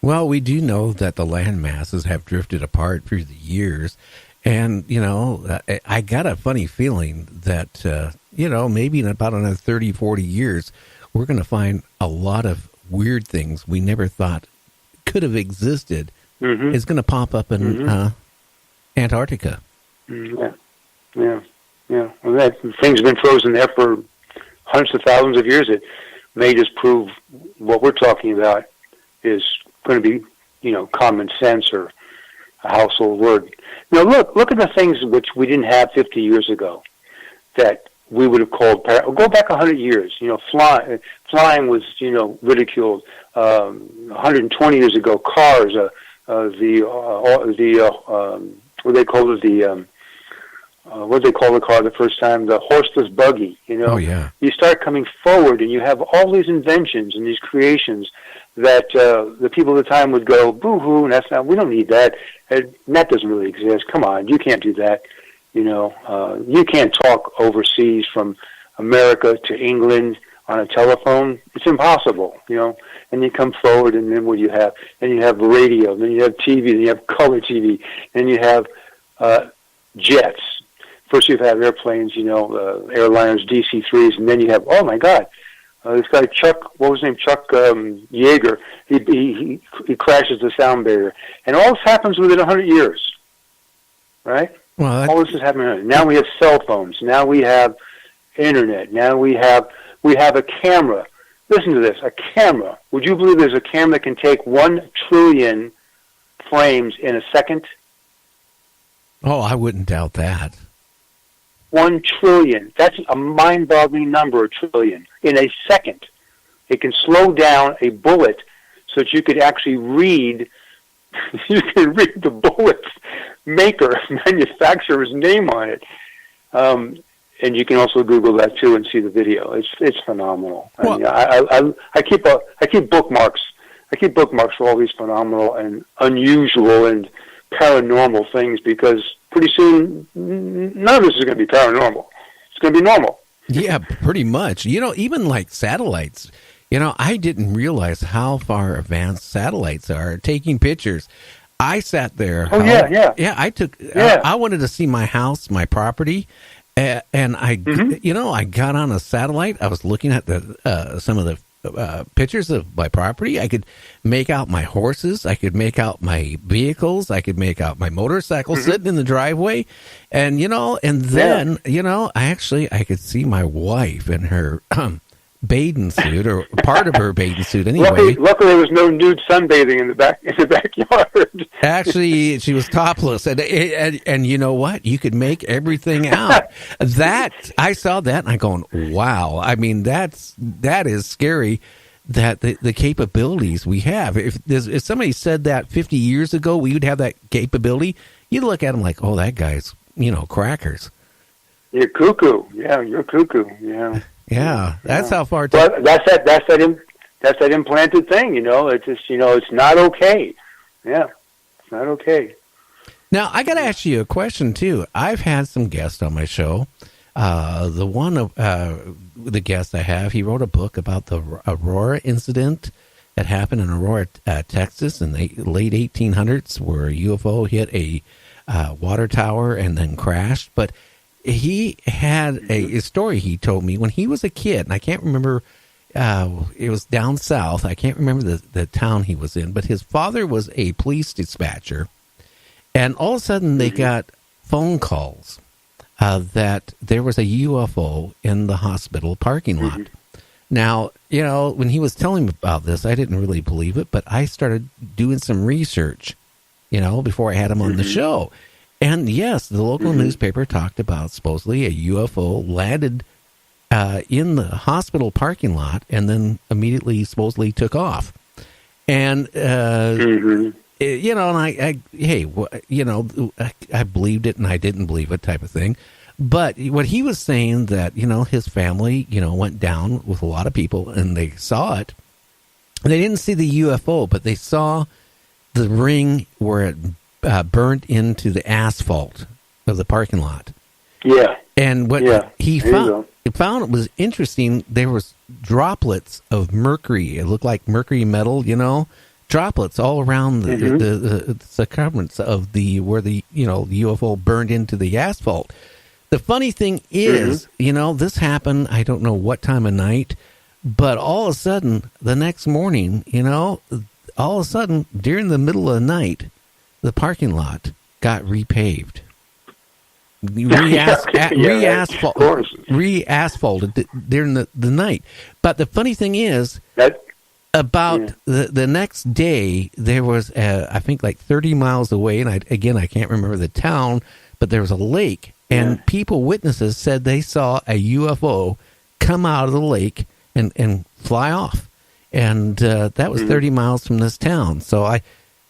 Well, we do know that the land masses have drifted apart through the years. And, I got a funny feeling that, maybe in about another 30, 40 years, we're going to find a lot of weird things we never thought could have existed. Mm-hmm. Is going to pop up in Antarctica. Yeah. Well, that thing's been frozen there for hundreds of thousands of years. It may just prove what we're talking about is going to be, common sense or a household word. Look at the things which we didn't have 50 years ago that we would have called. Go back 100 years. Flying was ridiculed. 120 years ago, cars. What they call it, what did they call the car the first time? The horseless buggy. Oh yeah. You start coming forward, and you have all these inventions and these creations that the people at the time would go, boo-hoo, and we don't need that. And that doesn't really exist. Come on, you can't do that. You can't talk overseas from America to England on a telephone. It's impossible, And you come forward, and then what do you have? Then you have radio, then you have TV, then you have color TV, then you have jets. First you have airplanes, airliners, DC-3s, and then you have, oh my God, this guy Chuck, what was his name? Chuck Yeager. He crashes the sound barrier, and all this happens within 100 years, right? Well, all this is happening. Now we have cell phones. Now we have internet. Now we have a camera. Listen to this: a camera. Would you believe there's a camera that can take 1 trillion frames in a second? Oh, I wouldn't doubt that. 1 trillion. That's a mind-boggling number, a trillion. In a second. It can slow down a bullet so that you could actually read, you can read the bullet's maker, manufacturer's name on it. And you can also Google that too and see the video. It's phenomenal. Well, I keep bookmarks. I keep bookmarks for all these phenomenal and unusual and paranormal things, because pretty soon none of this is going to be paranormal. It's going to be normal. Yeah, pretty much. Even like satellites. I didn't realize how far advanced satellites are taking pictures. I sat there. Oh, yeah. Yeah, I took. I wanted to see my house, my property, and I, I got on a satellite. I was looking at some of the pictures of my property. I could make out my horses. I could make out my vehicles. I could make out my motorcycle sitting in the driveway. And, then, I could see my wife in her bathing suit, or part of her bathing suit anyway. Luckily there was no nude sunbathing in the backyard. Actually, she was topless, and you know what? You could make everything out. That I saw that, and I'm going, wow. I mean, that is scary. That the capabilities we have. If somebody said that 50 years ago, we would have that capability, you'd look at them like, oh, that guy's crackers. You're cuckoo. Yeah, you're cuckoo. Yeah. Yeah, that's how far. But that's that implanted thing. It's just it's not okay. Yeah, it's not okay. Now I got to ask you a question too. I've had some guests on my show. The guest I have, he wrote a book about the Aurora incident that happened in Aurora, Texas, in the late 1800s, where a UFO hit a water tower and then crashed. But he had a story he told me when he was a kid, and I can't remember, it was down south. I can't remember the town he was in, but his father was a police dispatcher, and all of a sudden they got phone calls that there was a UFO in the hospital parking lot. Now, when he was telling me about this, I didn't really believe it, but I started doing some research, before I had him on the show. And yes, the local newspaper talked about supposedly a UFO landed in the hospital parking lot and then immediately supposedly took off. And, and I believed it and I didn't believe it type of thing. But what he was saying that, his family, went down with a lot of people and they saw it. They didn't see the UFO, but they saw the ring where it burned into the asphalt of the parking lot. Yeah. And what he found was interesting. There was droplets of mercury. It looked like mercury metal, droplets all around the circumference of where the UFO burned into the asphalt. The funny thing is, this happened, I don't know what time of night, but all of a sudden, the next morning, all of a sudden, during the middle of the night, the parking lot got repaved. Re-asphalted during the night. But the funny thing is, the next day, there was, I think, like 30 miles away, and I can't remember the town, but there was a lake, and witnesses said they saw a UFO come out of the lake and fly off. And that was 30 miles from this town. So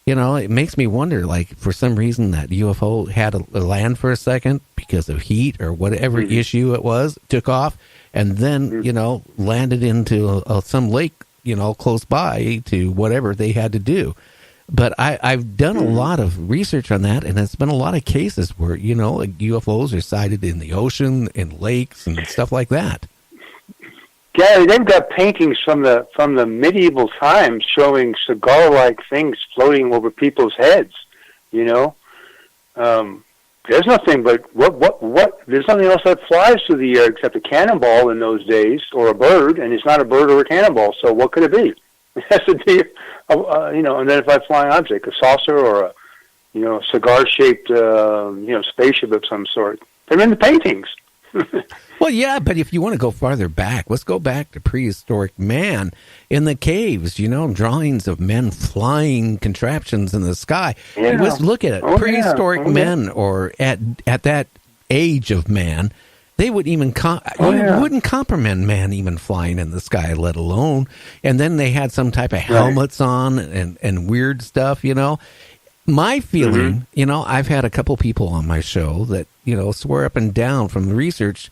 it makes me wonder, like, for some reason that UFO had a land for a second because of heat or whatever issue it was, took off, and then, landed into some lake, close by to whatever they had to do. But I've done a lot of research on that, and it's been a lot of cases where, like UFOs are sighted in the ocean, in lakes, and stuff like that. Gary, they've got paintings from the medieval times showing cigar-like things floating over people's heads. There's nothing but what? There's nothing else that flies through the air except a cannonball in those days, or a bird, and it's not a bird or a cannonball. So what could it be? It has to be, an unidentified flying object, a saucer or a cigar-shaped, spaceship of some sort. They're in the paintings. Well, yeah, but if you want to go farther back, let's go back to prehistoric man in the caves, drawings of men flying contraptions in the sky. Yeah. Let's look at it. Prehistoric men, or at that age of man, they would even wouldn't comprehend man even flying in the sky, let alone. And then they had some type of helmets on and weird stuff, My feeling, I've had a couple people on my show that, swear up and down from the research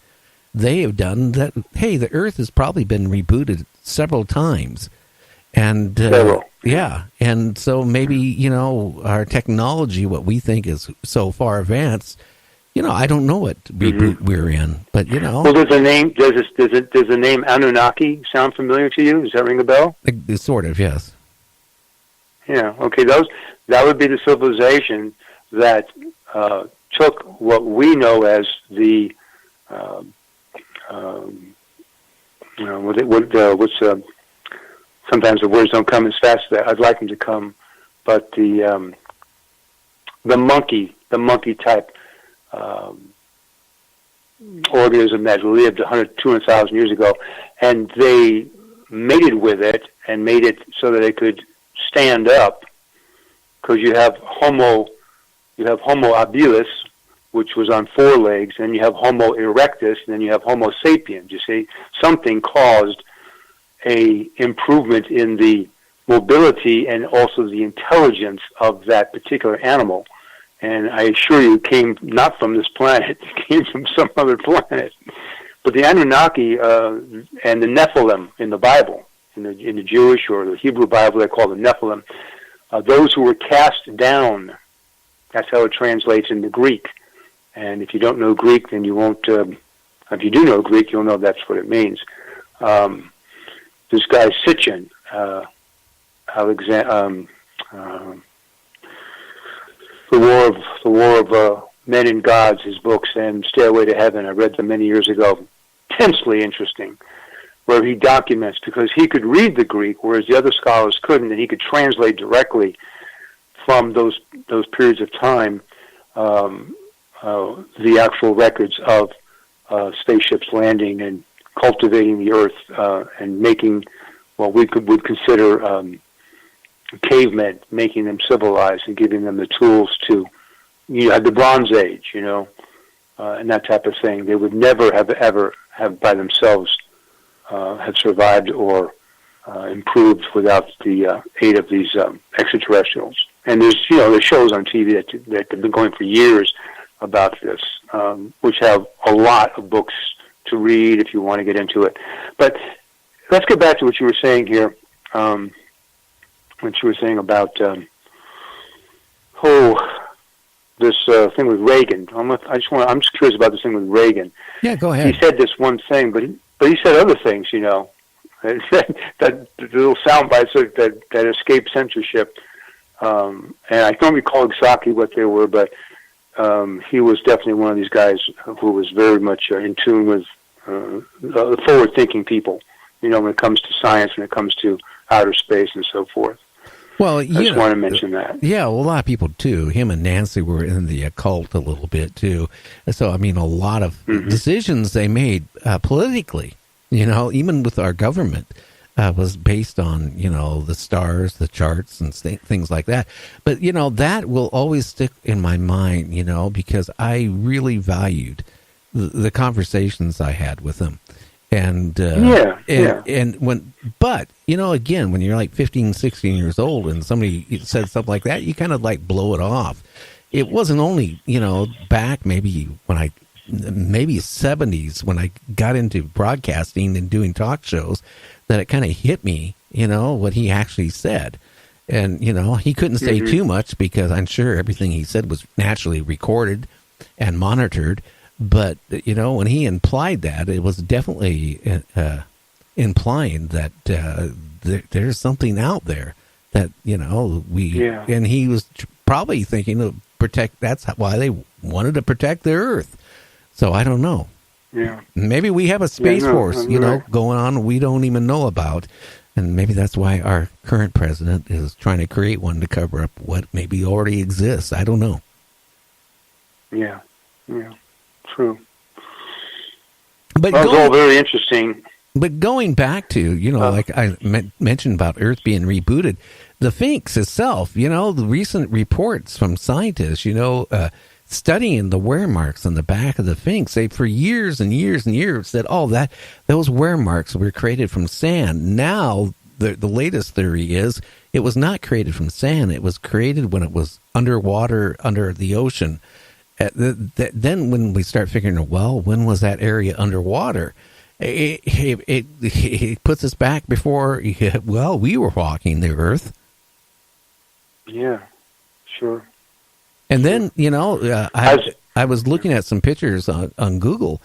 they have done that, hey, the Earth has probably been rebooted several times. And, and so maybe, our technology, what we think is so far advanced, I don't know what reboot we're in, but, Well, does the name Anunnaki sound familiar to you? Does that ring a bell? Sort of, yes. Yeah, okay, that would be the civilization that took what we know as the sometimes the words don't come as fast as I'd like them to come, but the monkey type organism that lived 200,000 years ago, and they mated with it and made it so that it could stand up, because you have Homo habilis, which was on 4 legs, and you have Homo erectus, and then you have Homo sapiens. You see, something caused a improvement in the mobility and also the intelligence of that particular animal. And I assure you, it came not from this planet; it came from some other planet. But the Anunnaki and the Nephilim in the Bible, in the Jewish or the Hebrew Bible, they call them Nephilim. Those who were cast down. That's how it translates into Greek. And if you don't know Greek, then you won't. If you do know Greek, you'll know that's what it means. This guy Sitchin, The War of Men and Gods, his books, and Stairway to Heaven. I read them many years ago. Intensely interesting, where he documents, because he could read the Greek, whereas the other scholars couldn't, and he could translate directly from those periods of time the actual records of spaceships landing and cultivating the Earth and making what we would consider cavemen, making them civilized and giving them the tools to, had the Bronze Age, and that type of thing. They would never have by themselves have survived or improved without the aid of these extraterrestrials. And there's shows on TV that have been going for years about this, which have a lot of books to read if you want to get into it. But let's get back to what you were saying here. What you were saying about this thing with Reagan. I'm just curious about this thing with Reagan. Yeah, go ahead. He said this one thing, but he said other things. that the little sound bites that escaped censorship. And I don't recall exactly what they were, but he was definitely one of these guys who was very much in tune with the forward-thinking people, when it comes to science, when it comes to outer space and so forth. Well, I just want to mention that. Yeah, well, a lot of people, too. Him and Nancy were in the occult a little bit, too. So, I mean, a lot of decisions they made politically, even with our government, was based on, the stars, the charts, and things like that. But, that will always stick in my mind, because I really valued the conversations I had with them. And but again, when you're like 15, 16 years old and somebody said something like that, you kind of like blow it off. It wasn't only, back maybe 70s when I got into broadcasting and doing talk shows that it kind of hit me, what he actually said. And, he couldn't say too much because I'm sure everything he said was naturally recorded and monitored. But, when he implied that, it was definitely implying that there's something out there that, and he was probably thinking to protect, that's why they wanted to protect the Earth. So I don't know. Yeah. Maybe we have a Space Force, going on we don't even know about. And maybe that's why our current president is trying to create one to cover up what maybe already exists. I don't know. Yeah. True. But that was all very interesting. But going back to, like I mentioned about Earth being rebooted, the Sphinx itself, the recent reports from scientists, studying the wear marks on the back of the Sphinx, they for years and years and years said, those wear marks were created from sand. Now, the latest theory is it was not created from sand. It was created when it was underwater, under the ocean. Then when we start figuring, when was that area underwater? It puts us back before, we were walking the Earth. Yeah, sure. And then, I was looking at some pictures on Google.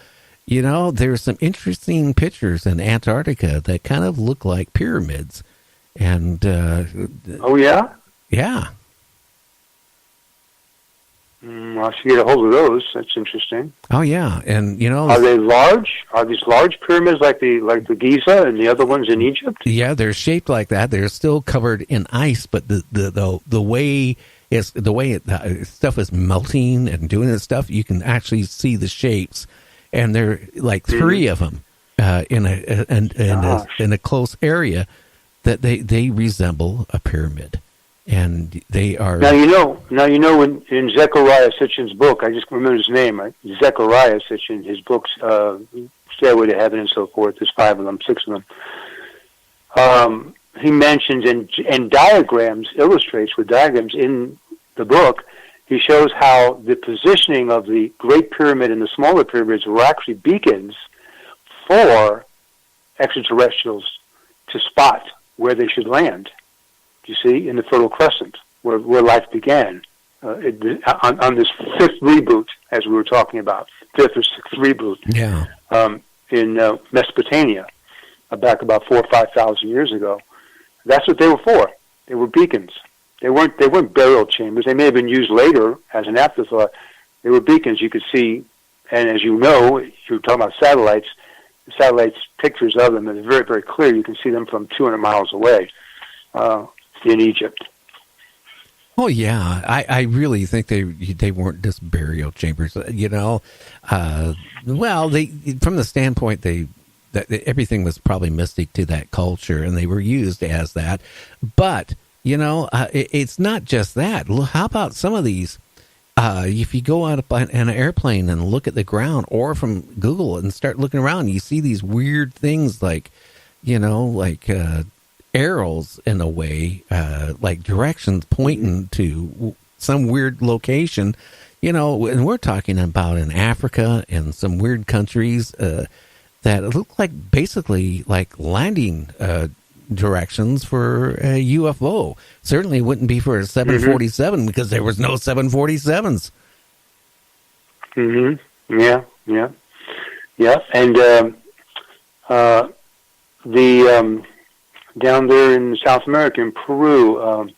There's some interesting pictures in Antarctica that kind of look like pyramids. And oh, yeah? Yeah. I should get a hold of those. That's interesting. Oh, yeah. And, are they large? Are these large pyramids like the Giza and the other ones in Egypt? Yeah, they're shaped like that. They're still covered in ice, but the way stuff is melting and doing this stuff, you can actually see the shapes, and there are like three of them in a close area that they resemble a pyramid, and they are. Now in Zechariah Sitchin's book, I just remember his name, right? Zechariah Sitchin, his books, Stairway to Heaven and so forth. There's 5 of them, 6 of them. He mentions and diagrams, illustrates with diagrams in the book, he shows how the positioning of the Great Pyramid and the smaller pyramids were actually beacons for extraterrestrials to spot where they should land. You see, in the Fertile Crescent, where life began, on this 5th reboot, as we were talking about, 5th or 6th reboot, in Mesopotamia, back about 4,000 or 5,000 years ago. That's what they were for. They were beacons. They weren't burial chambers. They may have been used later as an afterthought. They were beacons you could see, and as you know, if you're talking about satellites, the satellites, pictures of them are very, very clear. You can see them from 200 miles away in Egypt. Oh yeah, I really think they weren't just burial chambers. Well, they from the standpoint that everything was probably mystic to that culture, and they were used as that. But it's not just that. How about some of these? If you go out in an airplane and look at the ground, or from Google and start looking around, you see these weird things like arrows in a way, like directions pointing to some weird location. And we're talking about in Africa and some weird countries that look like basically like landing directions for a UFO. Certainly wouldn't be for a 747 because there was no 747s. Yeah. And the down there in South America, in Peru,